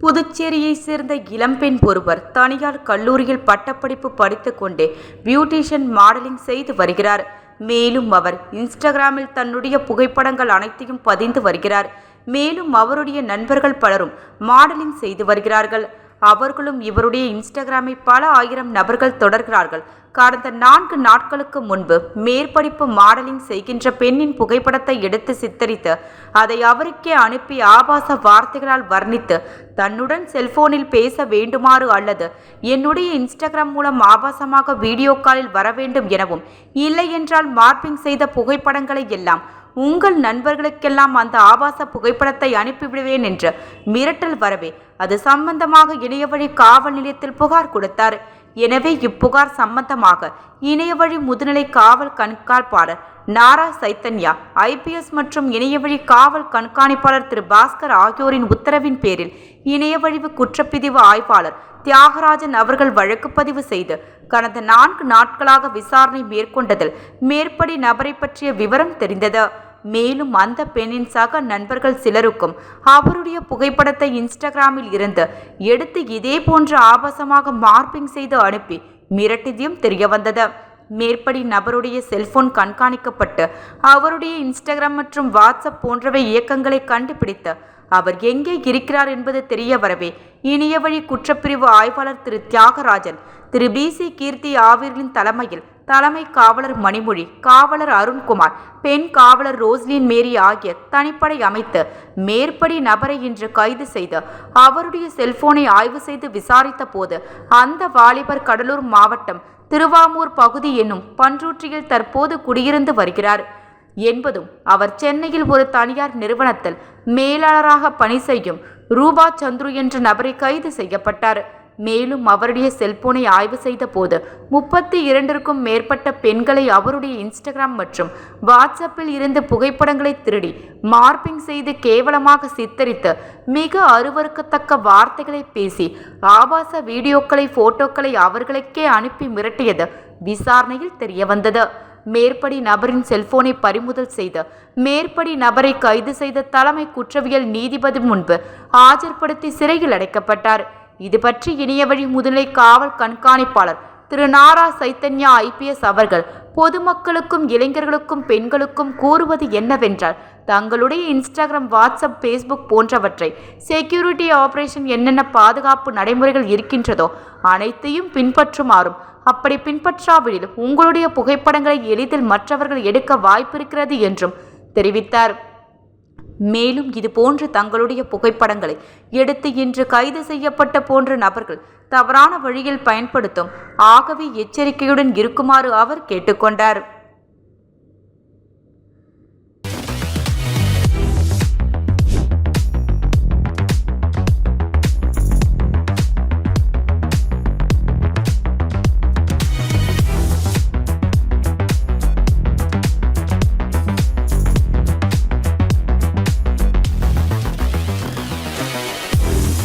புதுச்சேரியைச் சேர்ந்த இளம்பெண் ஒருவர் தனியார் கல்லூரியில் பட்டப்படிப்பு படித்துக்கொண்டே பியூட்டிஷியன் மாடலிங் செய்து வருகிறார். மேலும் அவர் இன்ஸ்டாகிராமில் தன்னுடைய புகைப்படங்கள் அனைத்தையும் பதிந்து வருகிறார். மேலும் அவருடைய நண்பர்கள் பலரும் மாடலிங் செய்து வருகிறார்கள். அவர்களும் இவருடைய இன்ஸ்டாகிராமை பல ஆயிரம் நபர்கள் தொடர்கிறார்கள். கடந்த 4 நாட்களுக்கு முன்பு மேற்படிப்பு மாடலிங் செய்கின்ற பெண்ணின் புகைப்படத்தை எடுத்து சித்தரித்து அதை அவருக்கே அனுப்பி ஆபாச வார்த்தைகளால் வர்ணித்து தன்னுடன் செல்போனில் பேச வேண்டுமாறு அல்லது என்னுடைய இன்ஸ்டாகிராம் மூலம் ஆபாசமாக வீடியோ காலில் வர வேண்டும் எனவும், இல்லை என்றால் மார்பிங் செய்த புகைப்படங்களை எல்லாம் உங்கள் நண்பர்களுக்கெல்லாம் அந்த ஆபாச புகைப்படத்தை அனுப்பிவிடுவேன் என்று மிரட்டல் வரவே அது சம்பந்தமாக இணையவழி காவல் நிலையத்தில் புகார் கொடுத்தார். எனவே இப்புகார் சம்பந்தமாக இணையவழி முதுநிலை காவல் கண்காணிப்பாளர் நாரா சைத்தன்யா, IPS மற்றும் இணையவழி காவல் கண்காணிப்பாளர் திரு பாஸ்கர் ஆகியோரின் உத்தரவின் பேரில் இணையவழி குற்றப்பிரிவு ஆய்வாளர் தியாகராஜன் அவர்கள் வழக்கு பதிவு செய்து கடந்த 4 நாட்களாக விசாரணை மேற்கொண்டதில் மேற்படி நபரை பற்றிய விவரம் தெரிந்தது. மேலும் அந்த பெண்ணின் சக நண்பர்கள் சிலருக்கும் அவருடைய புகைப்படத்தை இன்ஸ்டாகிராமில் இருந்து எடுத்து இதே போன்று ஆபாசமாக மார்பிங் செய்து அனுப்பி மிரட்டியதும் தெரியவந்தது. மேற்படி நபருடைய செல்போன் கண்காணிக்கப்பட்டு அவருடைய இன்ஸ்டாகிராம் மற்றும் வாட்ஸ்அப் போன்றவை இயக்கங்களை கண்டுபிடித்து அவர் எங்கே இருக்கிறார் என்பது தெரிய வரவே இணையவழி குற்றப்பிரிவு ஆய்வாளர் திரு தியாகராஜன், திரு BC கீர்த்தி ஆகியோரின் தலைமையில் தலைமை காவலர் மணிமொழி, காவலர் அருண்குமார், பெண் காவலர் ரோஸ்லின் மேரி ஆகிய தனிப்படை அமைத்து மேற்படி நபரை இன்று கைது செய்து அவருடைய செல்போனை ஆய்வு செய்து விசாரித்த போது அந்த வாலிபர் கடலூர் மாவட்டம் திருவாமூர் பகுதி என்னும் பன்ருட்டியில் தற்போது குடியிருந்து வருகிறார் என்பதும், அவர் சென்னையில் ஒரு தனியார் நிறுவனத்தில் மேலாளராக பணி செய்யும் ரூபா சந்துரு என்ற நபரை கைது செய்யப்பட்டார். மேலும் அவருடைய செல்போனை ஆய்வு செய்த போது 32க்கும் மேற்பட்ட பெண்களை அவருடைய இன்ஸ்டாகிராம் மற்றும் வாட்ஸ்அப்பில் இருந்து புகைப்படங்களை திருடி மார்பிங் செய்து கேவலமாக சித்தரித்து மிக அருவருக்கத்தக்க வார்த்தைகளை பேசி ஆபாச வீடியோக்களை போட்டோக்களை அவர்களுக்கே அனுப்பி மிரட்டியது விசாரணையில் தெரியவந்தது. மேற்படி நபரின் செல்போனை பறிமுதல் செய்து மேற்படி நபரை கைது செய்த தலைமை குற்றவியல் நீதிபதி முன்பு ஆஜர்படுத்தி சிறையில் அடைக்கப்பட்டார். இது பற்றி இணையவழி முதுநிலை காவல் கண்காணிப்பாளர் திரு நாரா சைத்தன்யா IPS அவர்கள் பொதுமக்களுக்கும் இளைஞர்களுக்கும் பெண்களுக்கும் கூறுவது என்னவென்றால், தங்களுடைய இன்ஸ்டாகிராம், வாட்ஸ்அப், ஃபேஸ்புக் போன்றவற்றை செக்யூரிட்டி ஆபரேஷன் என்னென்ன பாதுகாப்பு நடைமுறைகள் இருக்கின்றதோ அனைத்தையும் பின்பற்றுமாறும், அப்படி பின்பற்றாவிடில் உங்களுடைய புகைப்படங்களை எளிதில் மற்றவர்கள் எடுக்க வாய்ப்பிருக்கிறது என்றும் தெரிவித்தார். மேலும் இது போன்று தங்களுடைய புகைப்படங்களை எடுத்து இன்று கைது செய்யப்பட்ட போன்ற நபர்கள் தவறான வழியில் பயன்படுத்தும், ஆகவே எச்சரிக்கையுடன் இருக்குமாறு அவர் கேட்டுக்கொண்டார்.